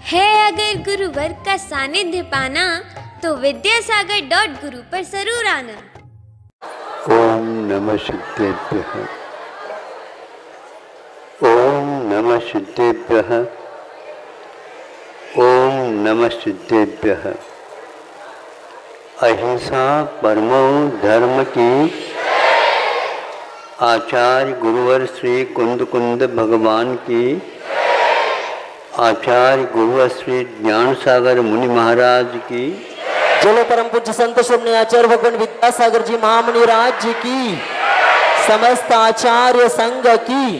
है अगर गुरुवर का सानिध्य पाना तो विद्यासागर.गुरु पर जरूर आना। ओम नमः सिद्धेभ्यः। ओम नमः सिद्धेभ्यः। ओम नमः सिद्धेभ्यः। अहिंसा परमो धर्म की। आचार्य गुरुवर श्री कुंद भगवान की। आचार्य गुरुवर श्री ज्ञान सागर मुनि महाराज की। जल परम पूज्य संत श्री आचार्य भगवान विद्यासागर जी महामुनि राज जी की। समस्त आचार्य संघ की।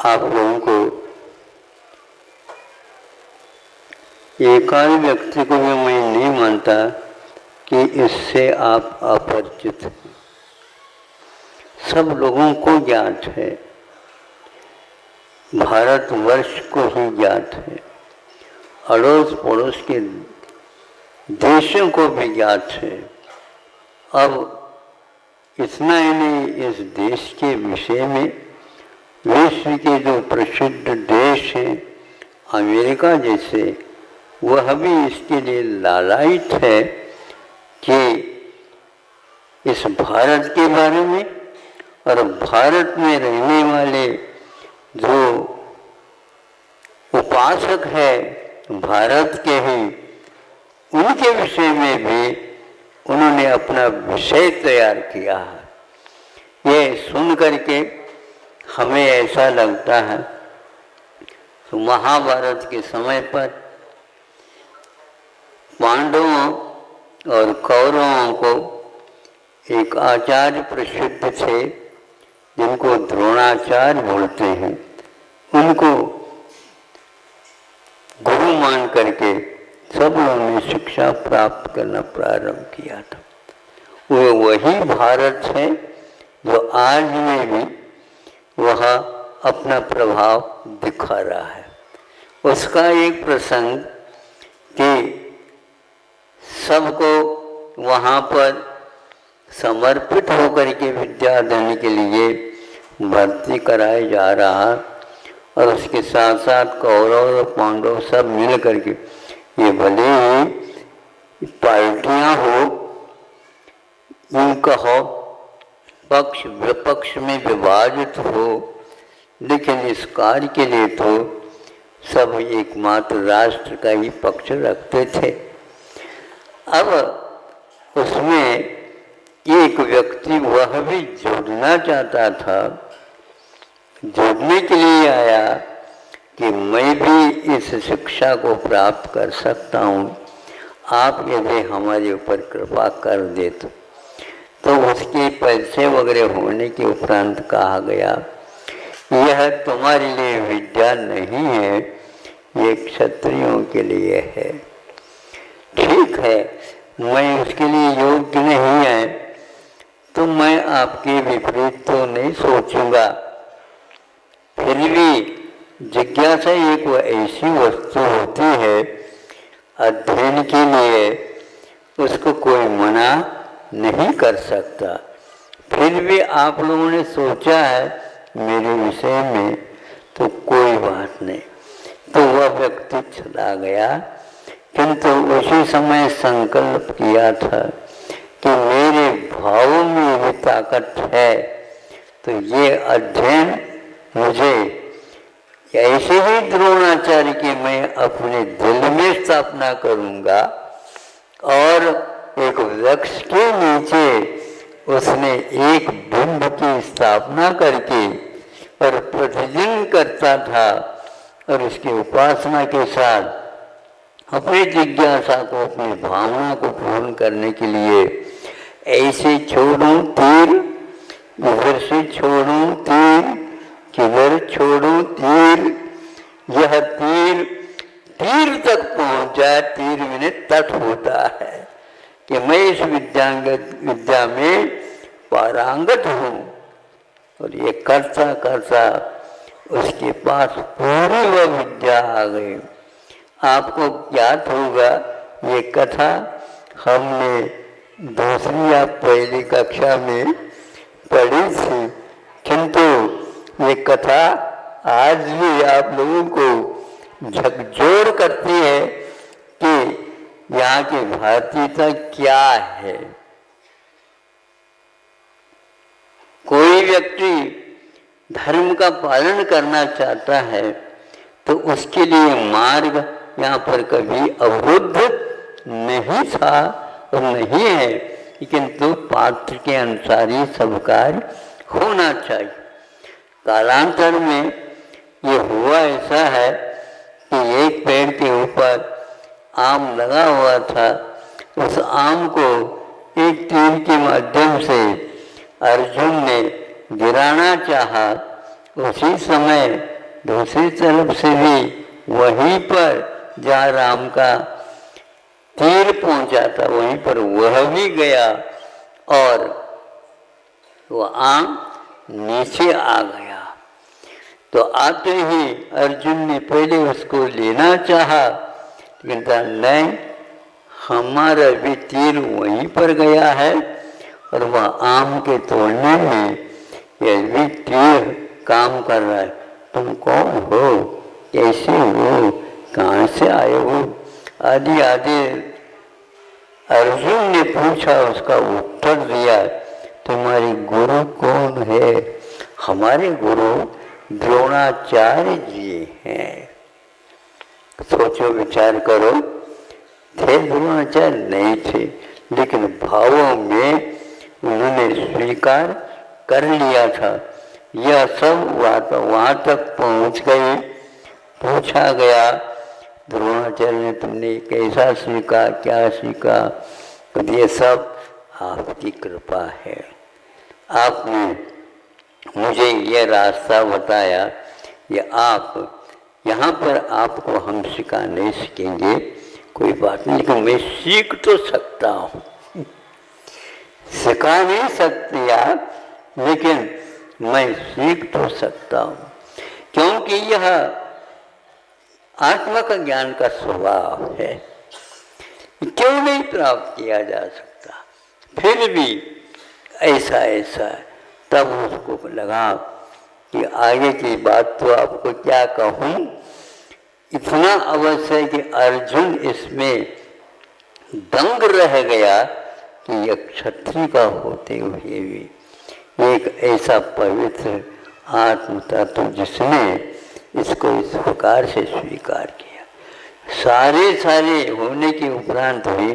आप लोगों को एकाध व्यक्ति को भी मैं नहीं मानता कि इससे आप अपरिचित हैं। सब लोगों को ज्ञात है, भारतवर्ष को ही ज्ञात है, अड़ोस पड़ोस के देशों को भी ज्ञात है। अब इतना ही नहीं, इस देश के विषय में विश्व के जो प्रसिद्ध देश हैं, अमेरिका जैसे, वह भी इसके लिए लालायित है कि इस भारत के बारे में और भारत में रहने वाले जो उपासक है भारत के ही, उनके विषय में भी उन्होंने अपना विषय तैयार किया है। ये सुन करके हमें ऐसा लगता है तो महाभारत के समय पर पांडवों और कौरवों को एक आचार्य प्रसिद्ध थे जिनको द्रोणाचार्य बोलते हैं, उनको गुरु मान करके सब लोगों ने शिक्षा प्राप्त करना प्रारंभ किया था। वो वही भारत है जो आज में भी वह अपना प्रभाव दिखा रहा है। उसका एक प्रसंग कि सबको वहाँ पर समर्पित होकर के विद्या देने के लिए भर्ती कराया जा रहा, और उसके साथ साथ कौरव और पांडव सब मिल करके, ये भले ही पार्टियाँ हो, इनका हो, पक्ष विपक्ष में विभाजित हो, लेकिन इस कार्य के लिए तो सब एकमात्र राष्ट्र का ही पक्ष रखते थे। अब उसमें एक व्यक्ति वह भी जुड़ना चाहता था, जुड़ने के लिए आया कि मैं भी इस शिक्षा को प्राप्त कर सकता हूँ, आप यदि हमारे ऊपर कृपा कर दे तो उसके पैसे वगैरह होने के उपरांत कहा गया, यह तुम्हारे लिए विद्या नहीं है, ये क्षत्रियों के लिए है। ठीक है, मैं उसके लिए योग्य नहीं है तो मैं आपके विपरीत तो नहीं सोचूंगा, फिर भी जिज्ञासा एक ऐसी वस्तु होती है अध्ययन के लिए, उसको कोई मना नहीं कर सकता। फिर भी आप लोगों ने सोचा है मेरे विषय में, तो कोई बात नहीं। तो वह व्यक्ति चला गया, किंतु उसी समय संकल्प किया था कि मेरे भावों में यदि ताकत है तो ये अध्ययन मुझे ऐसे ही द्रोणाचार्य की मैं अपने दिल में स्थापना करूंगा। और एक वृक्ष के नीचे उसने एक बिंब की स्थापना करके और प्रतिदिन करता था, और उसकी उपासना के साथ अपनी जिज्ञासा को, अपनी भावना को पूर्ण करने के लिए ऐसे छोड़ूं तीर, इधर से छोड़ूं तीर, किधर छोड़ूं तीर, यह तीर तीर तक पहुंच जाए, तीर में तट होता है कि मैं इस विद्या में पारंगत हूँ। और ये करता करता उसके पास पूरी वह विद्या आ गई। आपको ज्ञात होगा ये कथा हमने दूसरी या पहली कक्षा में पढ़ी थी कि किंतु ये कथा आज भी आप लोगों को झकझोर करती है कि यहाँ की भारतीयता क्या है। कोई व्यक्ति धर्म का पालन करना चाहता है तो उसके लिए मार्ग यहाँ पर कभी अवरुद्ध नहीं था और नहीं है, किंतु पात्र के अनुसार ही सब कार्य होना चाहिए। कालांतर में ये हुआ ऐसा है कि एक पेड़ के ऊपर आम लगा हुआ था, उस आम को एक तीर के माध्यम से अर्जुन ने गिराना चाहा। उसी समय दूसरी तरफ से भी वहीं पर जहाँ राम का तीर पहुंचा था वहीं पर वह भी गया और वह आम नीचे आ गया। तो आते ही अर्जुन ने पहले उसको लेना चाहा, लेकिन नहीं, हमारा भी तीर वहीं पर गया है और वह आम के तोड़ने में यह भी तीर काम कर रहा है। तुम कौन हो, कैसे हो, कहाँ से आए हो, आदि आदि अर्जुन ने पूछा, उसका उत्तर दिया, तुम्हारे गुरु कौन है? हमारे गुरु द्रोणाचार्य जी हैं। सोचो विचार करो, थे द्रोणाचार्य? नहीं थे, लेकिन भावों में उन्होंने स्वीकार कर लिया था। यह सब बात वहाँ तक पहुँच गई। पूछा गया द्रोणाचार्य ने, तुमने कैसा सीखा, क्या सीखा? तो ये सब आपकी कृपा है, आपने मुझे ये रास्ता बताया। ये आप यहाँ पर आपको हम सिखा नहीं सकेंगे, कोई बात नहीं, लेकिन मैं सीख तो सकता हूँ। सिखा नहीं सकती आप, लेकिन मैं सीख तो सकता हूँ, क्योंकि यह आत्मा का ज्ञान का स्वभाव है। क्यों नहीं प्राप्त किया जा सकता? फिर भी ऐसा ऐसा है। तब उसको लगा कि आगे की बात तो आपको क्या कहूँ, इतना अवश्य है कि अर्जुन इसमें दंग रह गया कि यह क्षत्रिय का होते हुए भी एक ऐसा पवित्र आत्म तत्व जिसने इसको इस प्रकार से स्वीकार किया। सारे होने के उपरांत भी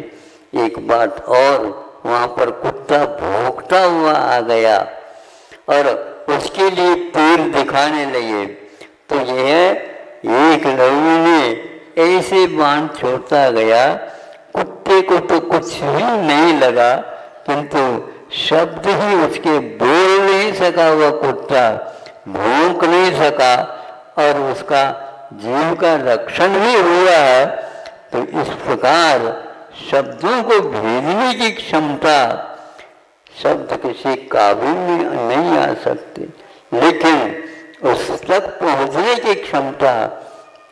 एक बात और, वहाँ पर कुत्ता भौंकता हुआ आ गया और उसके लिए तीर दिखाने लगे। तो यह एक लड़ू ने ऐसे बाण छोड़ता गया, कुत्ते को तो कुछ भी नहीं लगा, किंतु शब्द ही उसके बोल नहीं सका, वह कुत्ता भौंक नहीं सका और उसका जीव का रक्षण भी हुआ है। तो इस प्रकार शब्दों को भेजने की क्षमता, शब्द किसी काबू में नहीं आ सकते, लेकिन उस तक पहुँचने की क्षमता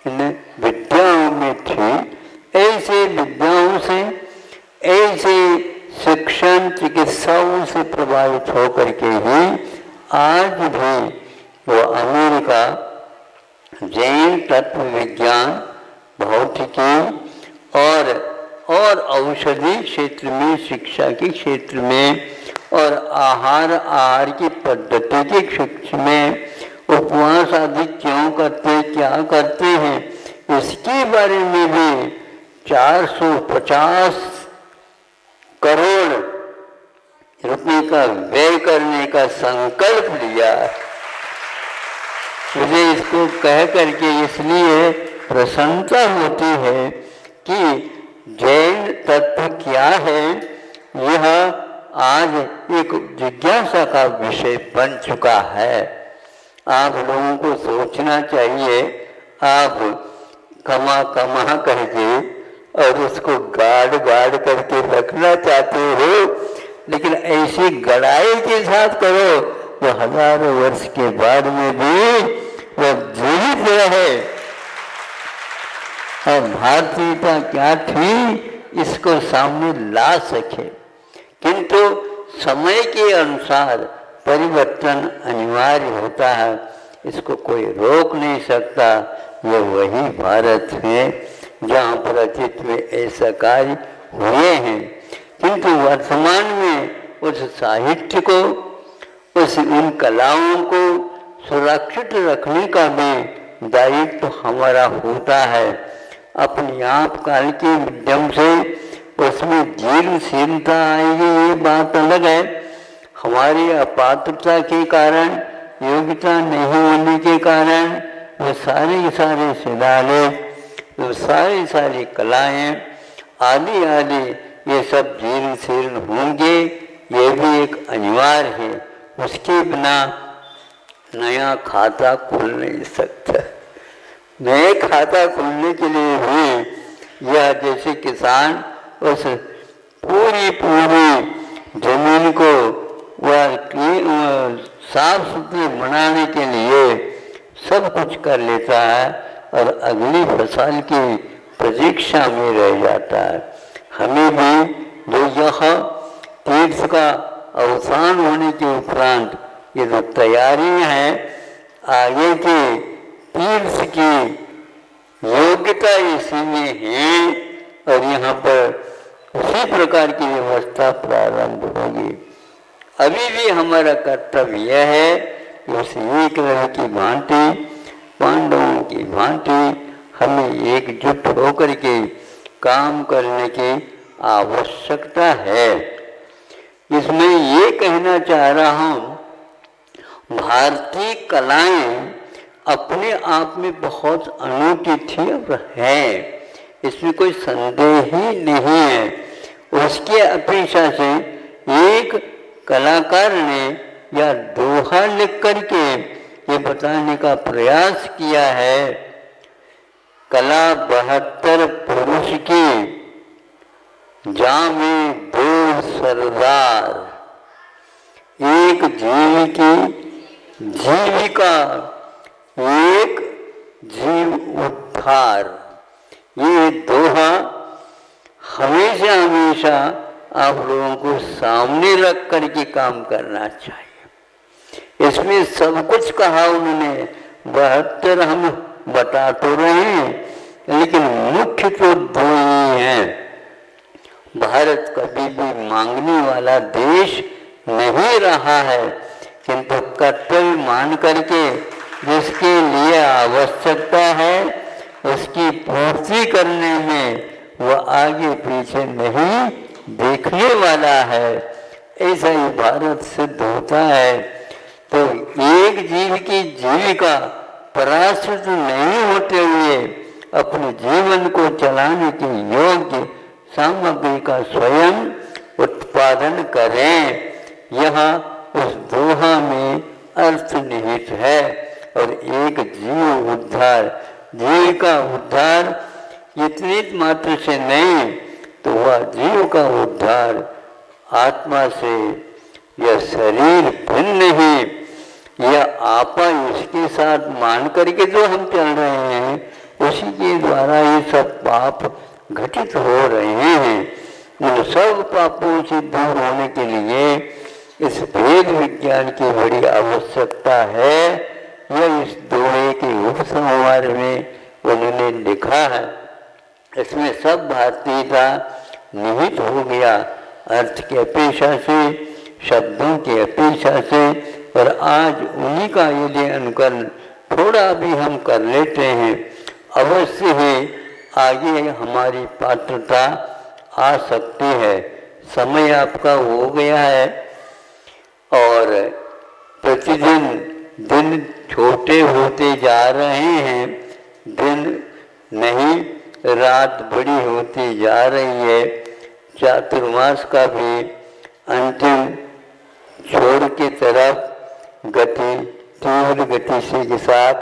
इन विद्याओं में थी। ऐसे विद्याओं से, ऐसे शिक्षण चिकित्साओं से प्रभावित होकर के ही आज भी वो अमेरिका जैन तत्व विज्ञान, भौतिकी और औषधि क्षेत्र में, शिक्षा के क्षेत्र में और आहार की पद्धति के क्षेत्र में उपवास आदि क्यों करते, क्या करते हैं, इसके बारे में भी 450 करोड़ रुपए का व्यय करने का संकल्प लिया। मुझे इसको कह करके इसलिए प्रसन्नता होती है कि जैन तत्व क्या है, यह आज एक जिज्ञासा का विषय बन चुका है। आप लोगों को सोचना चाहिए, आप कमा करके और उसको गाड़ करके रखना चाहते हो, लेकिन ऐसी गड़ाई के साथ करो तो हजारों वर्ष के बाद में भी वह जीवित रहे। और भारतीयता क्या थी इसको सामने ला सके, किंतु समय के अनुसार परिवर्तन अनिवार्य होता है, इसको कोई रोक नहीं सकता। ये वही भारत है जहाँ पर अतीत में ऐसा कार्य हुए हैं, किंतु वर्तमान में उस साहित्य को, उन कलाओं को सुरक्षित रखने का भी दायित्व तो हमारा होता है। अपने आप काल के माध्यम से उसमें जीर्णशीलता आएगी, ये बात अलग है। हमारी अपात्रता के कारण, योग्यता नहीं होने के कारण वो सारे शिलालेख, वो सारी कलाएं आदि आदि ये सब जीर्ण शीर्ण होंगे, ये भी एक अनिवार्य है। उसके बिना नया खाता खुल नहीं सकता। नए खाता खुलने के लिए भी यह जैसे किसान उस पूरी जमीन को वह साफ सुथरी बनाने के लिए सब कुछ कर लेता है और अगली फसल की प्रतीक्षा में रह जाता है। हमें भी जो यह तीर्थ का अवसान होने के उपरांत ये जो तैयारियां हैं आगे के तीर्थ की योग्यता इसी में है और यहाँ पर उसी प्रकार की व्यवस्था प्रारंभ होगी। अभी भी हमारा कर्तव्य यह है कि उस एक रह की भांति, पांडवों की भांति हमें एकजुट होकर के काम करने की आवश्यकता है। इसमें ये कहना चाह रहा हूँ, भारतीय कलाएं अपने आप में बहुत अनूठी थी और है, इसमें कोई संदेह ही नहीं है। उसके अपेक्षा से एक कलाकार ने या दोहा लिख करके ये बताने का प्रयास किया है, कला 72 पुरुष की, जामे 2 सरदार, एक जीव की जीविका, एक जीव उद्धार। ये दोहा हमेशा आप लोगों को सामने रख करके काम करना चाहिए। इसमें सब कुछ कहा उन्होंने, 72 हम बता तो रहे हैं, लेकिन मुख्य तो 2 ही हैं। भारत कभी भी मांगने वाला देश नहीं रहा है, किंतु कर्तव्य मान करके जिसके लिए आवश्यकता है उसकी पूर्ति करने में वह आगे पीछे नहीं देखने वाला है। ऐसा ही भारत सिद्ध होता है। तो एक जीव की जीविका पराश्रित नहीं होते हुए अपने जीवन को चलाने के योग्य सामग्री का स्वयं उत्पादन करें, यहाँ उस दोहा में अर्थ निहित है। और एक जीव उद्धार, जीव का उद्धार इतनी मात्र से नहीं, तो वह जीव का उद्धार आत्मा से, यह शरीर भिन्न ही, यह आपा इसके साथ मान करके जो हम चल रहे हैं उसी के द्वारा ये सब पाप घटित हो रहे हैं। उन सब पापों से दूर होने के लिए इस वेद विज्ञान की बड़ी आवश्यकता है। यह इस दोहे के उपसंहार में उन्होंने लिखा है। इसमें सब भारतीयता निहित हो गया, अर्थ की अपेक्षा से, शब्दों की अपेक्षा से। और आज उन्हीं का यदि अनुकरण थोड़ा भी हम कर लेते हैं, अवश्य ही आगे हमारी पात्रता आ सकती है। समय आपका हो गया है और प्रतिदिन दिन छोटे होते जा रहे हैं, दिन नहीं रात बड़ी होती जा रही है। चातुर्मास का भी अंतिम छोर की तरफ गति तीव्र गति से के साथ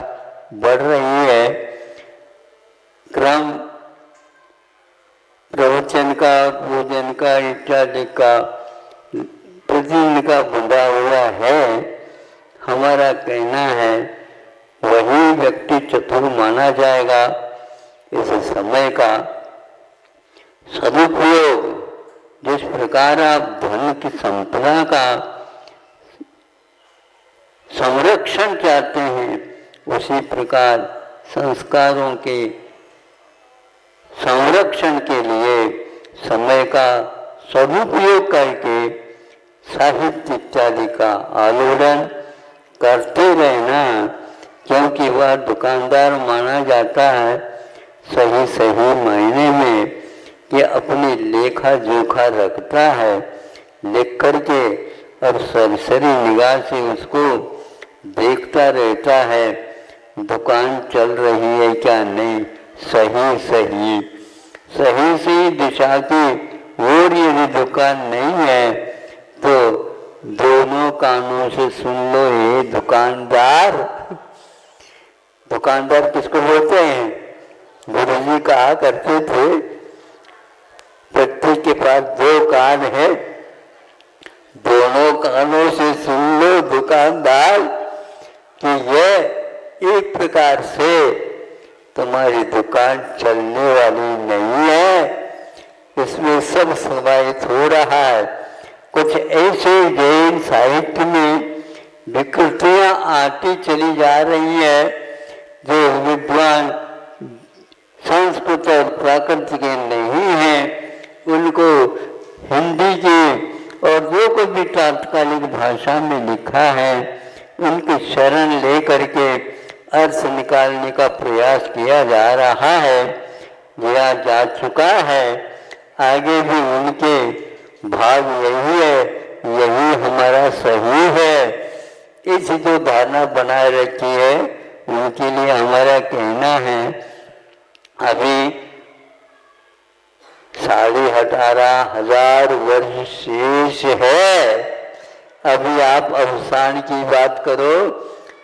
बढ़ रही है। क्रम प्रवचन का, भोजन का, इत्यादि का प्रतिदिन का बंधा हुआ है। हमारा कहना है वही व्यक्ति चतुर माना जाएगा। इस समय का सदुपयोग, जिस प्रकार आप धन की संपदा का संरक्षण चाहते हैं, उसी प्रकार संस्कारों के संरक्षण के लिए समय का सदुपयोग करके साहित्य इत्यादि का आलोड़न करते रहना, क्योंकि वह दुकानदार माना जाता है सही सही मायने में कि अपनी लेखा जोखा रखता है, लिख करके और सरसरी निगाह से उसको देखता रहता है, दुकान चल रही है क्या नहीं, सही सही सही सही दिशा की ओर यदि दुकान नहीं है तो दोनों कानों से सुन लो ये दुकानदार। दुकानदार किसको बोलते हैं? गुरु जी कहा करते थे प्रत्येक के पास दो कान है, दोनों कानों से सुन लो दुकानदार कि यह एक प्रकार से तुम्हारी दुकान चलने वाली नहीं है, इसमें सब समाहित हो रहा है। कुछ ऐसे जैन साहित्य में विकृतियां आती चली जा रही है जो विद्वान संस्कृत और प्राकृत के नहीं हैं, उनको हिंदी की और जो कुछ भी तात्कालिक भाषा में लिखा है उनकी शरण ले करके अर्थ निकालने का प्रयास किया जा रहा है, किया जा चुका है। आगे भी उनके भाग यही है, यही हमारा सही है, इस जो धारणा बनाए रखी है उनके लिए हमारा कहना है अभी 18,500 वर्ष शेष है। अभी आप अवसान की बात करो,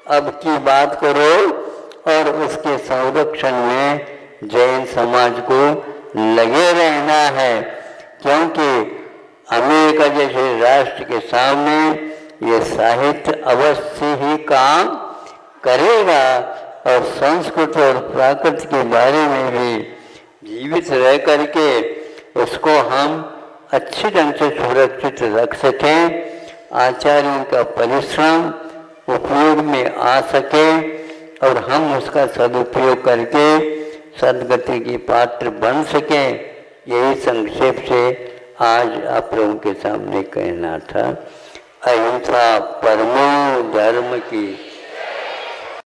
अब की बात करो और उसके संरक्षण में जैन समाज को लगे रहना है, क्योंकि अमेरिका जैसे राष्ट्र के सामने ये साहित्य अवश्य ही काम करेगा और संस्कृत और प्राकृत के बारे में भी जीवित रह करके उसको हम अच्छे ढंग से सुरक्षित रख सकें, आचार्यों का परिश्रम उपयोग में आ सके और हम उसका सदुपयोग करके सदगति की पात्र बन सकें। यही संक्षेप से आज आप लोगों के सामने कहना था। अहिंसा परमो धर्म की